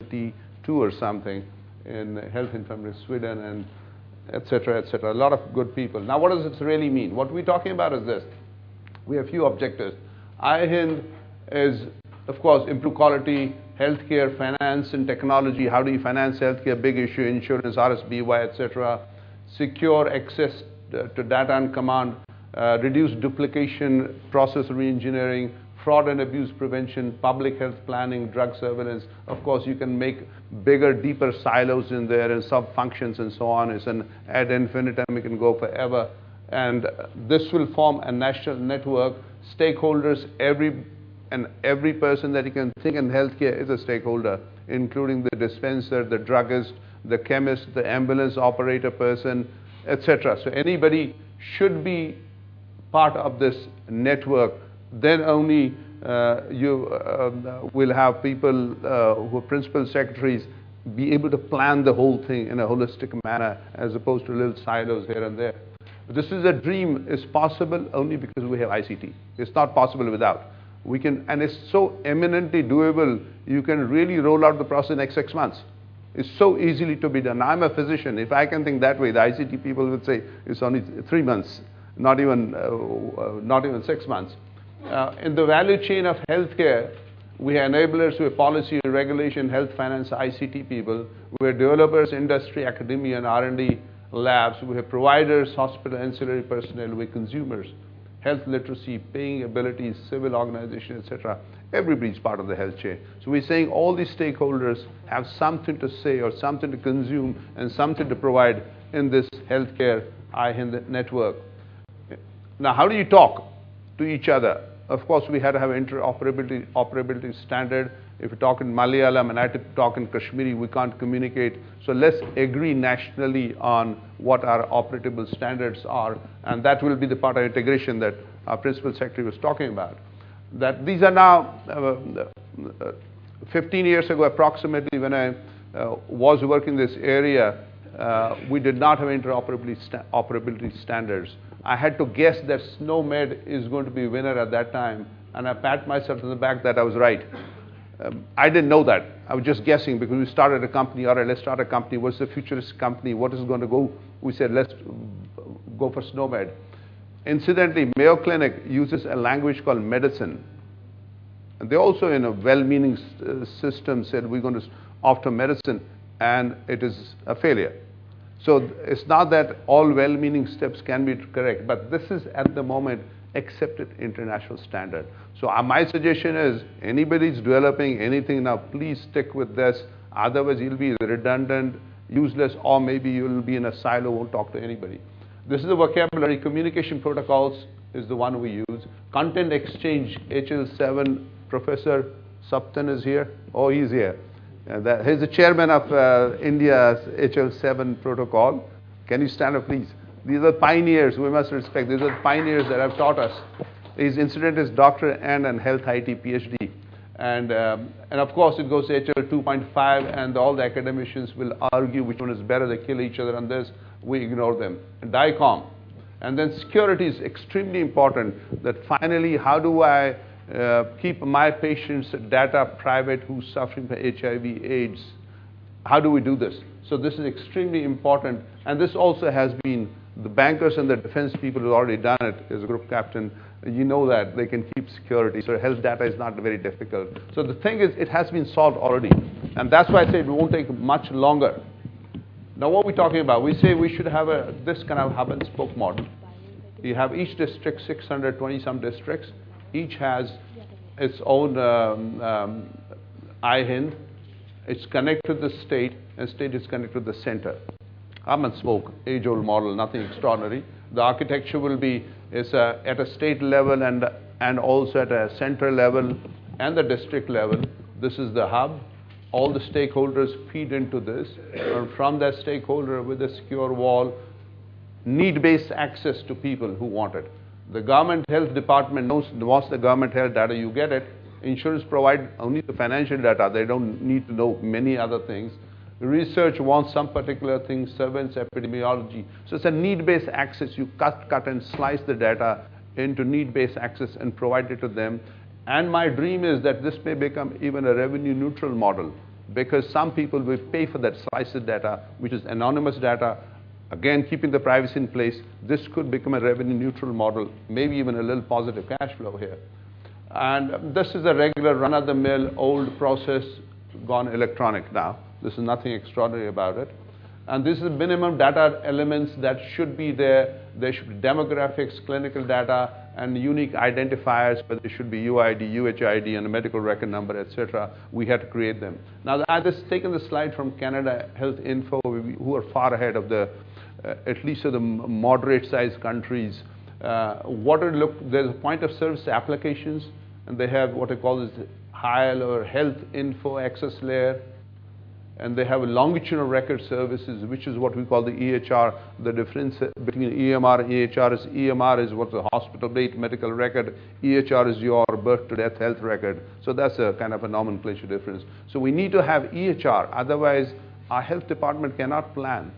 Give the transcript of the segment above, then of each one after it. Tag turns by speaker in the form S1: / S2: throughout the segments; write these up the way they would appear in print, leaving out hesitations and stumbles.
S1: 1972 or something in health infirmary in Sweden, and etc., etc. A lot of good people. Now, what does this really mean? What we're talking about is this. We have a few objectives. IHIND is, of course, improve quality, healthcare, finance, and technology. How do you finance healthcare? Big issue, insurance, RSBY, etc. Secure access to data and command, reduce duplication, process reengineering, fraud and abuse prevention, public health planning, drug surveillance. Of course, you can make bigger, deeper silos in there and sub-functions and so on. It's an ad infinitum, it can go forever. And this will form a national network. Stakeholders, every person that you can think in healthcare is a stakeholder, including the dispenser, the druggist, the chemist, the ambulance operator person, etc. So anybody should be part of this network. Then only you will have people who are principal secretaries be able to plan the whole thing in a holistic manner, as opposed to little silos here and there. This is a dream. It's possible only because we have ICT. It's not possible without. We can, and it's so eminently doable, you can really roll out the process in the next 6 months. It's so easily to be done. I'm a physician. If I can think that way, the ICT people would say it's only 3 months, not even 6 months. In the value chain of healthcare, we have enablers with policy, regulation, health, finance, ICT people. We have developers, industry, academia, and R&D labs. We have providers, hospital, ancillary personnel. We have consumers, health literacy, paying abilities, civil organization, etc. Everybody's part of the health chain. So we're saying all these stakeholders have something to say or something to consume and something to provide in this healthcare IHIND network. Now, how do you talk to each other? Of course, we had to have interoperability standard. If you talk in Malayalam and I talk in Kashmiri, we can't communicate. So let's agree nationally on what our operable standards are, and that will be the part of integration that our principal secretary was talking about. That these are now 15 years ago approximately, when I was working this area, we did not have interoperability standards. I had to guess that SNOMED is going to be winner at that time, and I pat myself on the back that I was right. I didn't know that. I was just guessing because we started a company. All right, let's start a company. What's the futurist company? What is going to go? We said, let's go for SNOMED. Incidentally, Mayo Clinic uses a language called medicine. And they also, in a well-meaning system, said we're going to offer medicine, and it is a failure. So it's not that all well-meaning steps can be correct, but this is at the moment accepted international standard. So my suggestion is, anybody's developing anything now, please stick with this. Otherwise, you'll be redundant, useless, or maybe you'll be in a silo, won't talk to anybody. This is the vocabulary. Communication protocols is the one we use. Content exchange, HL7, Professor Saptan is here. Oh, he's here. He's the chairman of India's HL7 protocol. Can you stand up, please? These are pioneers we must respect. These are the pioneers that have taught us. His incident is doctor and health IT PhD. And of course, it goes to HL 2.5, and all the academicians will argue which one is better. They kill each other on this. We ignore them. And DICOM. And then security is extremely important. That finally, how do I keep my patients' data private who's suffering from HIV, AIDS? How do we do this? So this is extremely important. And this also has been, the bankers and the defense people who have already done it as a group captain, you know that they can keep security. So health data is not very difficult. So the thing is, it has been solved already. And that's why I say it won't take much longer. Now what are we talking about? We say we should have this kind of hub and spoke model. You have each district, 620-some districts. Each has its own IHIND. It's connected to the state, and state is connected to the center. Hub and spoke, age-old model, nothing extraordinary. The architecture will be at a state level and also at a center level and the district level. This is the hub. All the stakeholders feed into this. And from that stakeholder with a secure wall, need-based access to people who want it. The government health department knows what's the government health data, you get it. Insurance provide only the financial data. They don't need to know many other things. Research wants some particular thing, surveillance, epidemiology. So it's a need-based access. You cut and slice the data into need-based access and provide it to them. And my dream is that this may become even a revenue-neutral model. because some people will pay for that slice of data, which is anonymous data. Again, keeping the privacy in place, this could become a revenue neutral model, maybe even a little positive cash flow here. And this is a regular run-of-the-mill old process gone electronic now. This is nothing extraordinary about it. And this is the minimum data elements that should be there. There should be demographics, clinical data, and unique identifiers, but there should be UID, UHID, and a medical record number, etc. We had to create them. Now, I've just taken the slide from Canada Health Info, who are far ahead of the, at least of the moderate-sized countries. There's a point of service applications, and they have what I call this high-level health info access layer, and they have a longitudinal record services, which is what we call the EHR. The difference between EMR and EHR is EMR is what's a hospital-based medical record. EHR is your birth-to-death health record. So that's a kind of a nomenclature difference. So we need to have EHR, otherwise our health department cannot plan.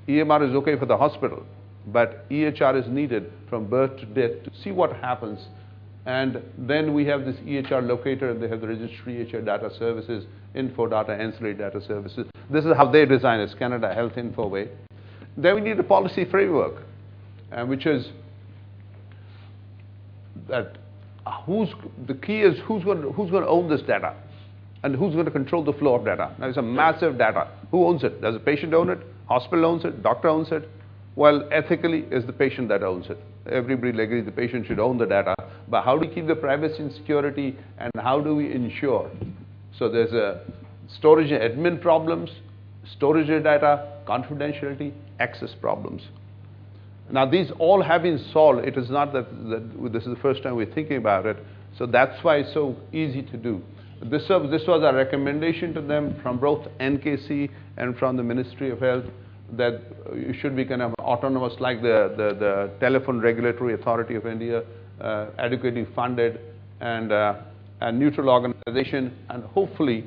S1: EMR is okay for the hospital, but EHR is needed from birth to death to see what happens. And then we have this EHR locator, and they have the registry EHR data services, info data, ancillary data services. This is how they design it, Canada Health Info way. Then we need a policy framework, which is that the key is who's going to own this data, and who's going to control the flow of data. Now, it's a massive data. Who owns it? Does the patient own it? Hospital owns it? Doctor owns it? Well, ethically, it's the patient that owns it. Everybody agrees the patient should own the data, but how do we keep the privacy and security, and how do we ensure? So there's a storage and admin problems, storage of data, confidentiality, access problems. Now, these all have been solved. It is not that this is the first time we're thinking about it, so that's why it's so easy to do. This was a recommendation to them from both NKC and from the Ministry of Health, that you should be kind of autonomous, like the Telephone Regulatory Authority of India, adequately funded, and a neutral organization, and hopefully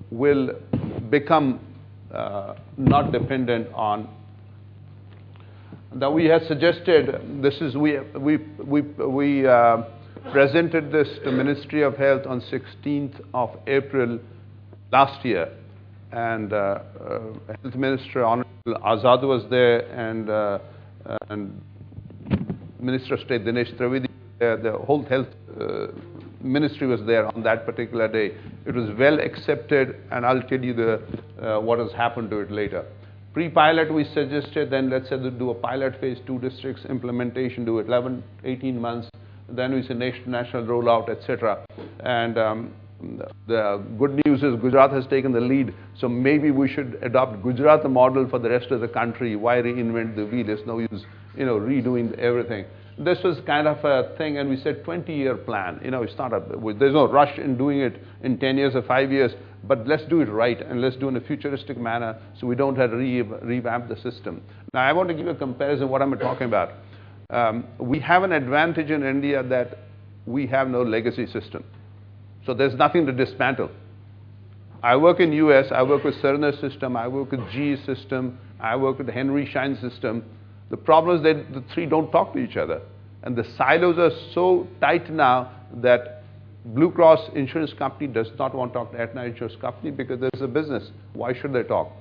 S1: will become not dependent on. That we have suggested, this is we presented this to Ministry of Health on 16th of April last year, and Health Minister Honorable Azad was there, and Minister of State Dinesh Trivedi, the whole health ministry was there on that particular day. It was well accepted, and I'll tell you what has happened to it later. Pre-pilot, we suggested, then let's say do a pilot phase, 2 districts, implementation, do it 11, 18 months, then we say national rollout, etc. And the good news is Gujarat has taken the lead, so maybe we should adopt Gujarat model for the rest of the country. Why reinvent the wheel? There's no use, redoing everything. This was kind of a thing, and we said 20-year plan. It's not there's no rush in doing it in 10 years or 5 years, but let's do it right, and let's do it in a futuristic manner so we don't have to revamp the system. Now, I want to give you a comparison of what I'm talking about. We have an advantage in India that we have no legacy system. So there's nothing to dismantle. I work in US, I work with Cerner system, I work with GE system, I work with the Henry Schein system. The problem is that the three don't talk to each other. And the silos are so tight now that Blue Cross Insurance Company does not want to talk to Aetna Insurance Company because there's a business. Why should they talk?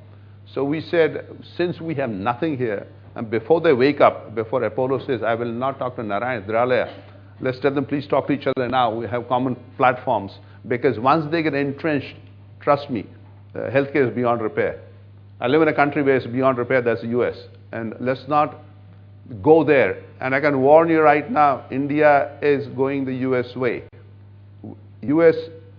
S1: So we said, since we have nothing here, and before they wake up, before Apollo says, I will not talk to Narayan Hidralaya, let's tell them, please talk to each other now. We have common platforms. Because once they get entrenched, trust me, healthcare is beyond repair. I live in a country where it's beyond repair, that's the US. And let's not go there. And I can warn you right now, India is going the US way. US,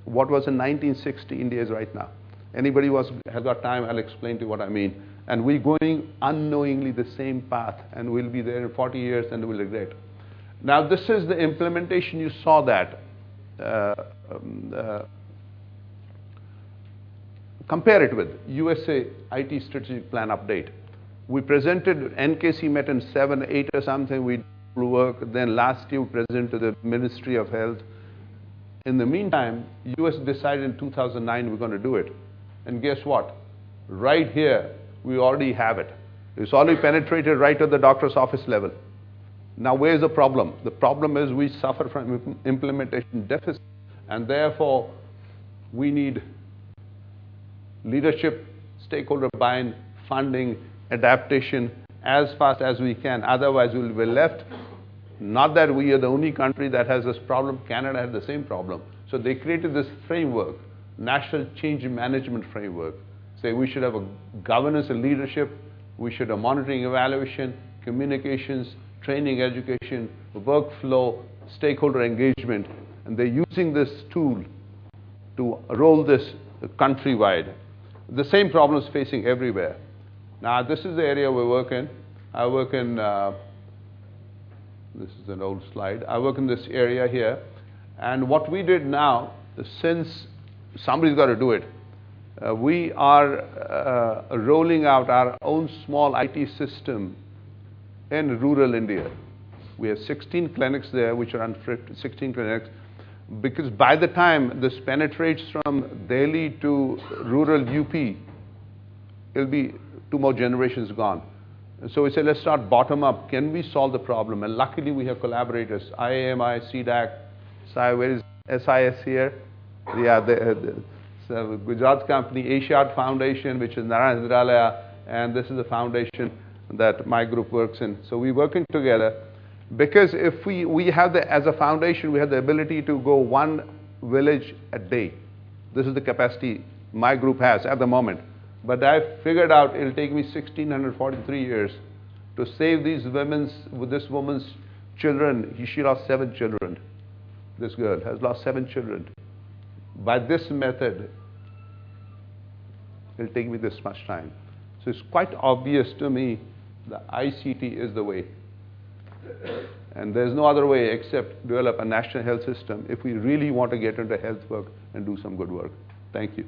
S1: what was in 1960, India is right now. Anybody has got time, I'll explain to you what I mean. And we're going unknowingly the same path, and we'll be there in 40 years and we'll regret. Now, this is the implementation. You saw that. Compare it with USA IT Strategic Plan Update. We presented, NKC met in 7, 8 or something, we did work. Then last year we presented to the Ministry of Health. In the meantime, US decided in 2009 we're going to do it. And guess what? Right here, we already have it. It's already penetrated right at the doctor's office level. Now, where's the problem? The problem is we suffer from implementation deficit, and therefore we need leadership, stakeholder buy-in, funding, adaptation as fast as we can. Otherwise, we will be left. Not that we are the only country that has this problem. Canada had the same problem. So they created this framework, National Change Management Framework. Say we should have a governance and leadership, we should have monitoring, evaluation, communications, training, education, workflow, stakeholder engagement. And they're using this tool to roll this countrywide. The same problem is facing everywhere. Now, this is the area we work in. I work in, this is an old slide. I work in this area here. And what we did now, since somebody's got to do it, we are rolling out our own small IT system in rural India. We have 16 clinics there, which are 16 clinics, because by the time this penetrates from Delhi to rural UP, it'll be 2 more generations gone. And so we said, let's start bottom up. Can we solve the problem? And luckily we have collaborators, IAMI, CDAC, where is SIS here? Yeah, the Gujarat company, Asiad Foundation, which is Narayan Hidralaya, and this is the foundation that my group works in. So we're working together because if we have as a foundation, we have the ability to go 1 village a day. This is the capacity my group has at the moment. But I figured out it'll take me 1,643 years to save this woman's children. She lost 7 children. This girl has lost 7 children. By this method, it'll take me this much time. So it's quite obvious to me the ICT is the way. And there's no other way except develop a national health system if we really want to get into health work and do some good work. Thank you.